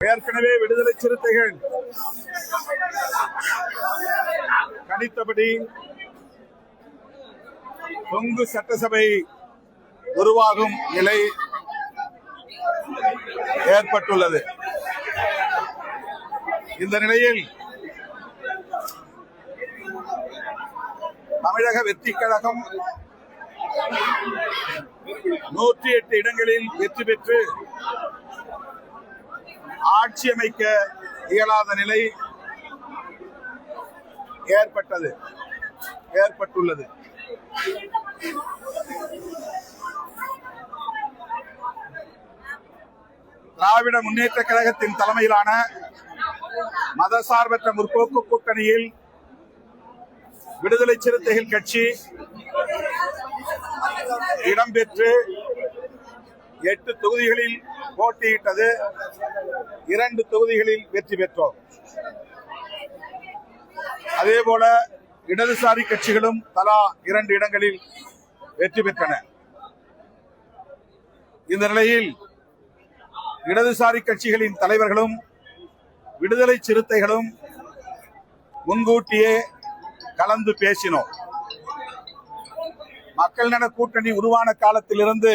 ஏற்கனவே விடுதலை சிறுத்தைகள் கணித்தபடி கொங்கு சட்டசபை உருவாகும் நிலை ஏற்பட்டுள்ளது. இந்த நிலையில் தமிழக வெற்றிக் கழகம் 108 இடங்களில் வெற்றி பெற்று ஆட்சி அமைக்க இயலாத நிலை ஏற்பட்டுள்ளது. திராவிட முன்னேற்ற கழகத்தின் தலைமையிலான மதசார்பற்ற முற்போக்கு கூட்டணியில் விடுதலை சிறுத்தைகள் கட்சி இடம்பெற்று 8 தொகுதிகளில் போட்டியிட்டது. 2 தொகுதிகளில் வெற்றி பெற்றோம். அதேபோல இடதுசாரி கட்சிகளும் தலா 2 இடங்களில் வெற்றி பெற்றன. இந்த நிலையில் இடதுசாரி கட்சிகளின் தலைவர்களும் விடுதலை சிறுத்தைகளும் முன்கூட்டியே கலந்து பேசினோம். மக்கள் நல கூட்டணி உருவான காலத்திலிருந்து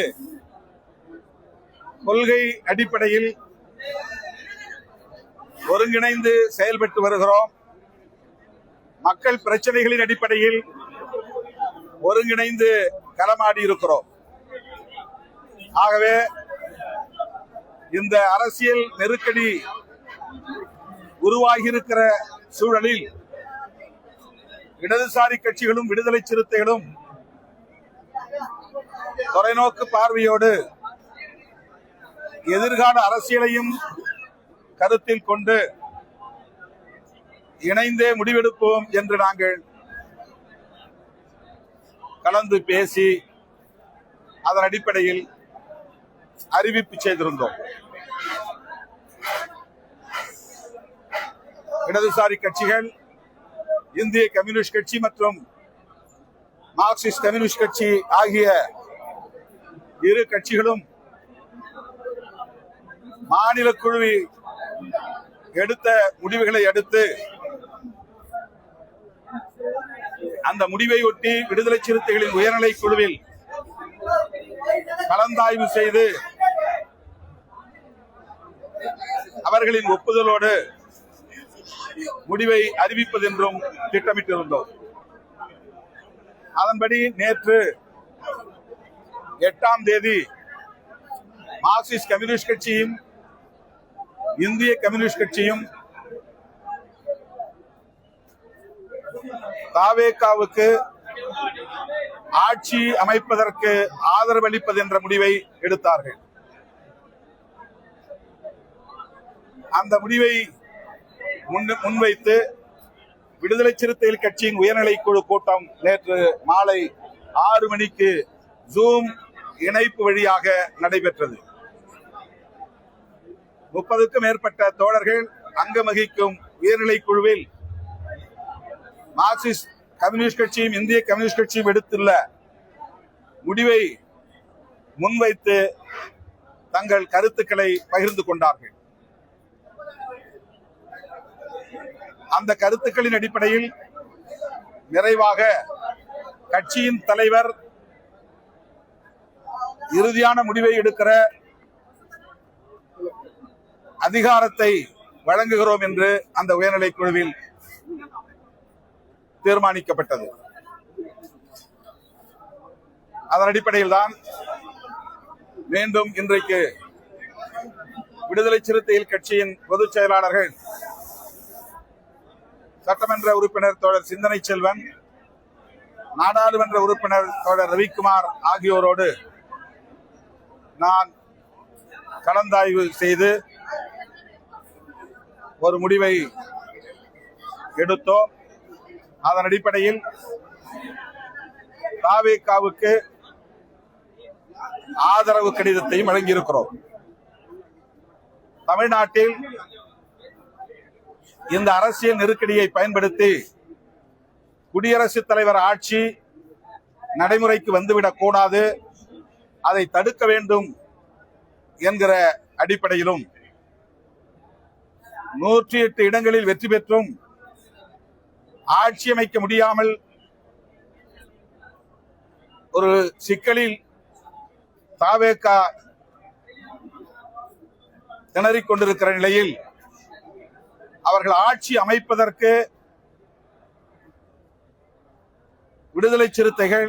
கொள்கை அடிப்படையில் ஒருங்கிணைந்து செயல்பட்டு வருகிறோம். மக்கள் பிரச்சனைகளின் அடிப்படையில் ஒருங்கிணைந்து களமாடி இருக்கிறோம். ஆகவே இந்த அரசியல் நெருக்கடி உருவாகியிருக்கிற சூழலில் இடதுசாரி கட்சிகளும் விடுதலை சிறுத்தைகளும் தொலைநோக்கு பார்வையோடு எதிர்கால அரசியலையும் கருத்தில் கொண்டு இணைந்தே முடிவெடுப்போம் என்று நாங்கள் கலந்து பேசி அதன் அடிப்படையில் அறிவிப்பு செய்திருந்தோம். இடதுசாரி கட்சிகள் இந்திய கம்யூனிஸ்ட் கட்சி மற்றும் மார்க்சிஸ்ட் கம்யூனிஸ்ட் கட்சி ஆகிய இரு கட்சிகளும் மாநில குழு எடுத்த முடிவுகளை அடுத்து அந்த முடிவை ஒட்டி விடுதலை சிறுத்தைகளின் உயர்நிலை குழுவில் கலந்தாய்வு செய்து அவர்களின் ஒப்புதலோடு முடிவை அறிவிப்பதென்றும் திட்டமிட்டிருந்தோம். அதன்படி நேற்று 8ஆம் தேதி மார்க்சிஸ்ட் கம்யூனிஸ்ட் கட்சியும் இந்திய கம்யூனிஸ்ட் கட்சியும் தாவேகாவுக்கு ஆட்சி அமைப்பதற்கு ஆதரவளிப்பது என்ற முடிவை எடுத்தார்கள். அந்த முடிவை முன்வைத்து விடுதலை சிறுத்தைகள் கட்சியின் உயர்நிலை குழு கூட்டம் நேற்று மாலை 6 மணிக்கு ஜூம் இணைப்பு வழியாக நடைபெற்றது. 30க்கும் மேற்பட்ட தோழர்கள் அங்கம் வகிக்கும் உயர்நிலை குழுவில் மார்க்சிஸ்ட் கம்யூனிஸ்ட் கட்சியும் இந்திய கம்யூனிஸ்ட் கட்சியும் எடுத்துள்ள முடிவை முன்வைத்து தங்கள் கருத்துக்களை பகிர்ந்து கொண்டார்கள். அந்த கருத்துக்களின் அடிப்படையில் நிறைவாக கட்சியின் தலைவர் இறுதியான முடிவை எடுக்கிற அதிகாரத்தை வழங்குகிறோம் என்று அந்த உயர்நிலை குழுவில் தீர்மானிக்கப்பட்டது. அதன் அடிப்படையில் தான் மீண்டும் இன்றைக்கு விடுதலை சிறுத்தைகள் கட்சியின் பொதுச் செயலாளர்கள் சட்டமன்ற உறுப்பினர் தோழர் சிந்தனை செல்வன், நாடாளுமன்ற உறுப்பினர் தோழர் ரவிக்குமார் ஆகியோரோடு நான் கலந்தாய்வு செய்து ஒரு முடிவை எடுத்தோம். அதன் அடிப்படையில் தாவேகாவுக்கு ஆதரவு கடிதத்தையும் வழங்கியிருக்கிறோம். தமிழ்நாட்டில் இந்த அரசியல் நெருக்கடியை பயன்படுத்தி குடியரசுத் தலைவர் ஆட்சி நடைமுறைக்கு வந்துவிடக் கூடாது, அதை தடுக்க வேண்டும் என்கிற அடிப்படையிலும் 108 இடங்களில் வெற்றி பெற்றும் ஆட்சி அமைக்க முடியாமல் ஒரு சிக்கலில் தவேக திணறிக் கொண்டிருக்கிற நிலையில் அவர்கள் ஆட்சி அமைப்பதற்கு விடுதலை சிறுத்தைகள்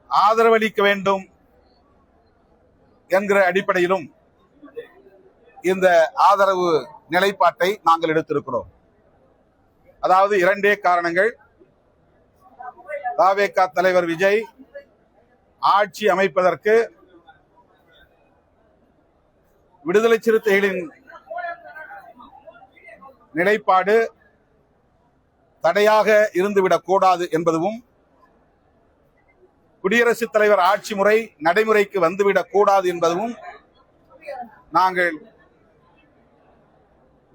ஆதரவளிக்க வேண்டும் என்கிற அடிப்படையிலும் இந்த ஆதரவு நிலைப்பாட்டை நாங்கள் எடுத்திருக்கிறோம். அதாவது இரண்டே காரணங்கள். தவேக தலைவர் விஜய் ஆட்சி அமைப்பதற்கு விடுதலை சிறுத்தைகளின் நிலைப்பாடு தடையாக இருந்துவிடக் கூடாது என்பதும், குடியரசுத் தலைவர் ஆட்சி முறை நடைமுறைக்கு வந்துவிடக் கூடாது என்பதும் நாங்கள்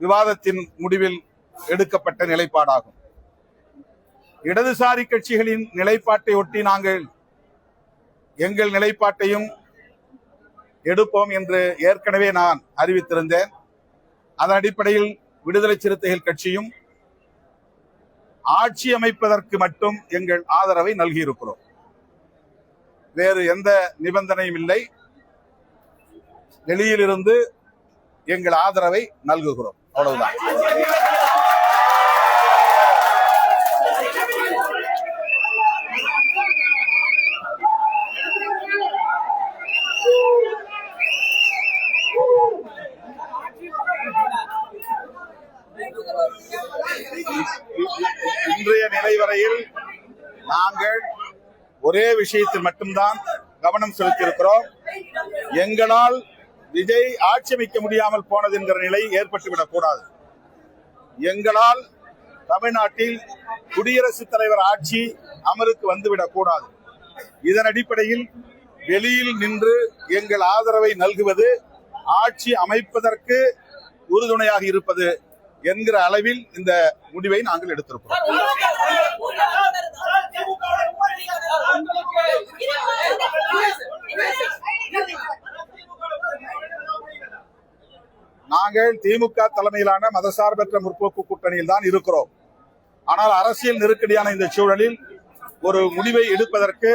விவாதத்தின் முடிவில் எடுக்கப்பட்ட நிலைப்பாடாகும். இடதுசாரி கட்சிகளின் நிலைப்பாட்டை ஒட்டி நாங்கள் எங்கள் நிலைப்பாட்டையும் எடுப்போம் என்று ஏற்கனவே நான் அறிவித்திருந்தேன். அதன் அடிப்படையில் விடுதலை சிறுத்தைகள் கட்சியும் ஆட்சி அமைப்பதற்கு மட்டும் எங்கள் ஆதரவை நல்கியிருக்கிறோம். வேறு எந்த நிபந்தனையும் இல்லை. வெளியிலிருந்து எங்கள் ஆதரவை நல்குகிறோம், அவ்வளவுதான். இன்றைய நிலை வரையில் நாங்கள் ஒரே விஷயத்தில் மட்டும்தான் கவனம் செலுத்தியிருக்கிறோம். எங்களால் விஜய் ஆட்சி அமைக்க முடியாமல் போனது என்கிற நிலை ஏற்பட்டுவிடக் கூடாது. எங்களால் தமிழ்நாட்டில் குடியரசுத் தலைவர் ஆட்சி அமலுக்கு வந்துவிடக் கூடாது. இதன் அடிப்படையில் வெளியில் நின்று எங்கள் ஆதரவை நல்குவது ஆட்சி அமைப்பதற்கு உறுதுணையாக இருப்பது என்கிற அளவில் இந்த முடிவை நாங்கள் எடுத்திருக்கிறோம். நாங்கள் திமுக தலைமையிலான மதசார்பற்ற முற்போக்கு கூட்டணியில் தான் இருக்கிறோம். ஆனால் அரசியல் நெருக்கடியான இந்த சூழலில் ஒரு முடிவை எடுப்பதற்கு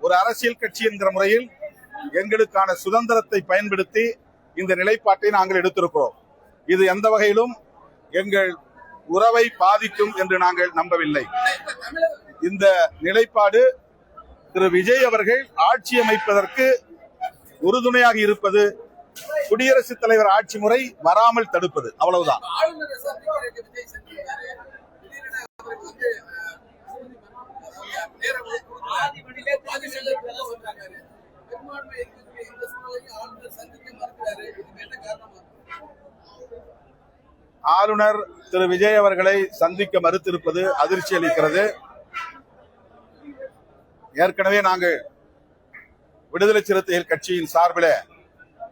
ஒரு அரசியல் கட்சி என்கிற முறையில் எங்களுக்கான சுதந்திரத்தை பயன்படுத்தி இந்த நிலைப்பாட்டை நாங்கள் எடுத்திருக்கிறோம். இது எந்த வகையிலும் எங்கள் உறவை பாதிக்கும் என்று நாங்கள் நம்பவில்லை. இந்த நிலைப்பாடு திரு விஜய் அவர்கள் ஆட்சி அமைப்பதற்கு உறுதுணையாக இருப்பது, குடியரசுத் தலைவர் ஆட்சி முறை வராமல் தடுப்பது, அவ்வளவுதான். ஆளுநர் திரு விஜய் அவர்களை சந்திக்க மறுத்திருப்பது அதிர்ச்சி அளிக்கிறது. ஏற்கனவே நாங்கள் விடுதலை சிறுத்தைகள் கட்சியின் சார்பில்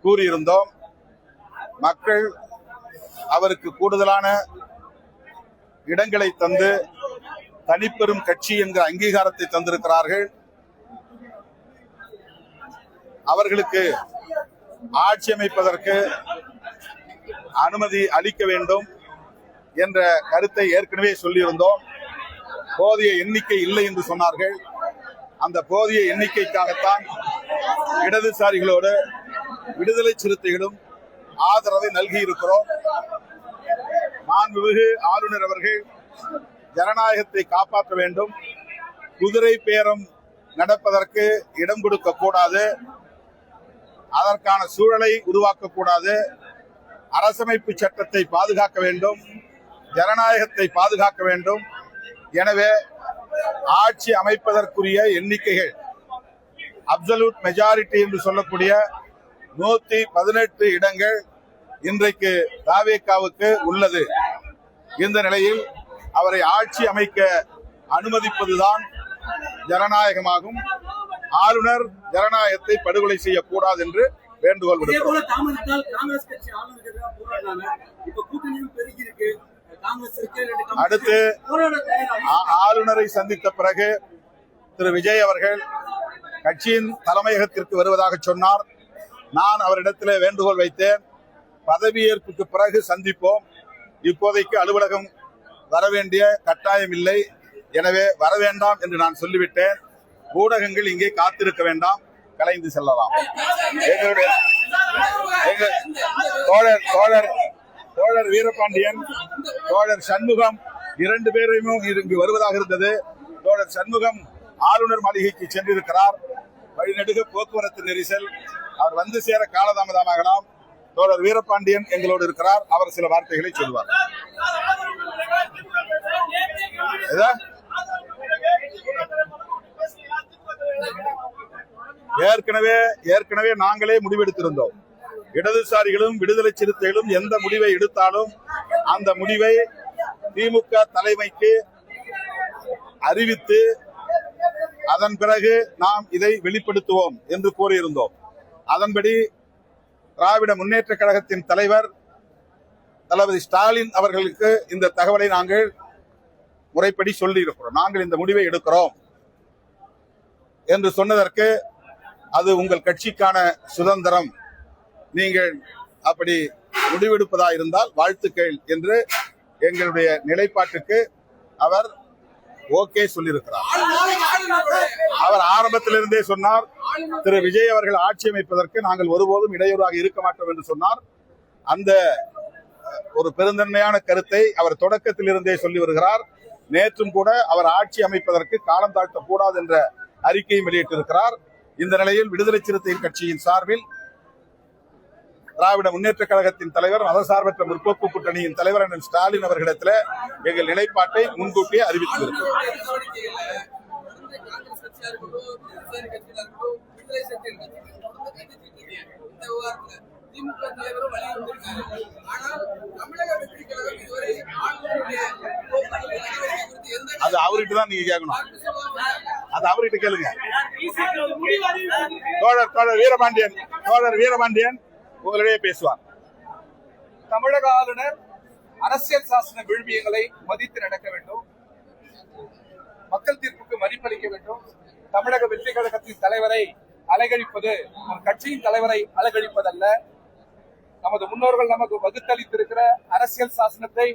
கூறியிருந்தோம். மக்கள் அவருக்கு கூடுதலான இடங்களை தந்து தனிப்பெரும் கட்சி என்கிற அங்கீகாரத்தை தந்திருக்கிறார்கள். அவர்களுக்கு ஆட்சி அமைப்பதற்கு அனுமதி அளிக்க வேண்டும் என்ற கருத்தை ஏற்கனவே சொல்லியிருந்தோம். போதிய எண்ணிக்கை இல்லை என்று சொன்னார்கள். அந்த போதிய எண்ணிக்கைக்காகத்தான் இடதுசாரிகளோடு விடுதலை சிறுத்தைகளும் ஆதரவை நல்கி இருக்கிறோம். மாண்புமிகு ஆளுநர் அவர்கள் ஜனநாயகத்தை காப்பாற்ற வேண்டும். குதிரை பேரம் நடப்பதற்கு இடம் கொடுக்க கூடாது. அதற்கான சூழலை உருவாக்க கூடாது. அரசமைப்பு சட்டத்தை பாதுகாக்க வேண்டும். ஜனநாயகத்தை பாதுகாக்க வேண்டும். எனவே ஆட்சி அமைப்பதற்குரிய எண்ணிக்கைகள் அப்சல்யூட் மெஜாரிட்டி என்று சொல்லக்கூடிய 118 இடங்கள் இன்றைக்கு தவேகாவுக்கு உள்ளது. இந்த நிலையில் அவரை ஆட்சி அமைக்க அனுமதிப்பதுதான் ஜனநாயகமாகும். ஆளுநர் ஜனநாயகத்தை படுகொலை செய்யக்கூடாது என்று வேண்டுகோள் விடுக்கிறோம். அடுத்து ஆளுநரை சந்தித்த பிறகு திரு விஜய் அவர்கள் கட்சியின் தலைமையகத்திற்கு வருவதாக சொன்னார். நான் அவரிடத்தில் வேண்டுகோள் வைத்தேன். பதவியேற்புக்கு பிறகு சந்திப்போம். இப்போதைக்கு அலுவலகம் வர வேண்டிய கட்டாயம் இல்லை. எனவே வர வேண்டாம் என்று நான் சொல்லிவிட்டேன். ஊடகங்கள் இங்கே காத்திருக்க வேண்டாம், கலைந்து செல்லலாம். எங்களுடைய தோழர் வீரபாண்டியன், தோழர் சண்முகம் 2 பேரையும் இங்கு வருவதாக இருந்தது. தோழர் சண்முகம் ஆளுநர் மாளிகைக்கு சென்றிருக்கிறார். வழிநெடுக போக்குவரத்து நெரிசல், அவர் வந்து சேர காலதாமதமாகலாம். தோழர் வீரபாண்டியன் எங்களோடு இருக்கிறார். அவர் சில வார்த்தைகளை சொல்வார். ஏற்கனவே நாங்களே முடிவெடுத்திருந்தோம். இடதுசாரிகளும் விடுதலை சிறுத்தைகளும் எந்த முடிவை எடுத்தாலும் அந்த முடிவை திமுக தலைமைக்கு அறிவித்து அதன் பிறகு நாம் இதை வெளிப்படுத்துவோம் என்று கூறியிருந்தோம். அதன்படி திராவிட முன்னேற்ற கழகத்தின் தலைவர் தளபதி ஸ்டாலின் அவர்களுக்கு இந்த தகவலை நாங்கள் முறைப்படி சொல்லியிருக்கிறோம். நாங்கள் இந்த முடிவை எடுக்கிறோம் என்று சொன்னதற்கு, அது உங்கள் கட்சிக்கான சுதந்திரம், நீங்கள் அப்படி முடிவெடுப்பதா இருந்தால் வாழ்த்துக்கள் என்று எங்களுடைய நிலைப்பாட்டுக்கு அவர் ஓகே சொல்லியிருக்கிறார். அவர் ஆரம்பத்திலிருந்தே சொன்னார், திரு விஜய் அவர்கள் ஆட்சி அமைப்பதற்கு நாங்கள் ஒருபோதும் இடையூறாக இருக்க மாட்டோம் என்று சொன்னார். அந்த ஒரு பெருந்தன்மையான கருத்தை அவர் தொடக்கத்திலிருந்தே சொல்லி வருகிறார். நேற்றும் கூட அவர் ஆட்சி அமைப்பதற்கு காலம் தாழ்த்தக்கூடாது என்ற அறிக்கையை வெளியிட்டிருக்கிறார். இந்த நிலையில் விடுதலை சிறுத்தைகள் கட்சியின் சார்பில் திராவிட முன்னேற்ற கழகத்தின் தலைவர், மதசார்பற்ற முற்போக்கு கூட்டணியின் தலைவர் அண்ணன் ஸ்டாலின் அவர்களிடத்தில் எங்கள் நிலைப்பாட்டை முன்கூட்டியே அறிவித்திருக்கிறோம். அது அவர்கிட்ட தான் நீங்க கேட்கணும். அது அவர்கிட்ட கேளுங்க. தோழர் வீரபாண்டியன் உங்களிடையே பேசுவார். தமிழக ஆளுநர் அரசியல் சாசன விழுமியங்களை மதித்து நடக்க வேண்டும், மக்கள் தீர்ப்புக்கு மதிப்பளிக்க வேண்டும். தமிழக வெற்றி கழகத்தின் தலைவரை அலங்கரிப்பது ஒரு கட்சியின் தலைவரை அலங்கரிப்பதல்ல. நமது முன்னோர்கள் நமக்கு வகுத்தளித்திருக்கிற அரசியல் சாசனத்தை,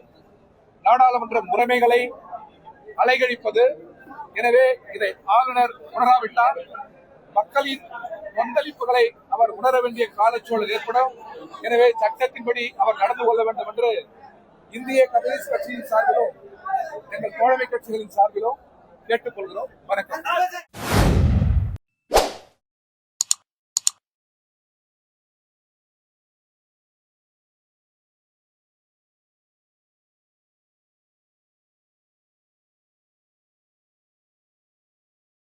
நாடாளுமன்ற முறைமைகளை அலங்கரிப்பது. எனவே இதை ஆளுநர் உணராவிட்டால் மக்களின் கொந்தளிப்புகளை அவர் உணர வேண்டிய காலச்சூழல் ஏற்படும். எனவே சட்டத்தின்படி அவர் நடந்து கொள்ள வேண்டும் என்று இந்திய கம்யூனிஸ்ட் கட்சியின் சார்பிலும் எங்கள் தோழமை கட்சிகளின் சார்பிலும் கேட்டுக்கொள்கிறோம். வணக்கம்.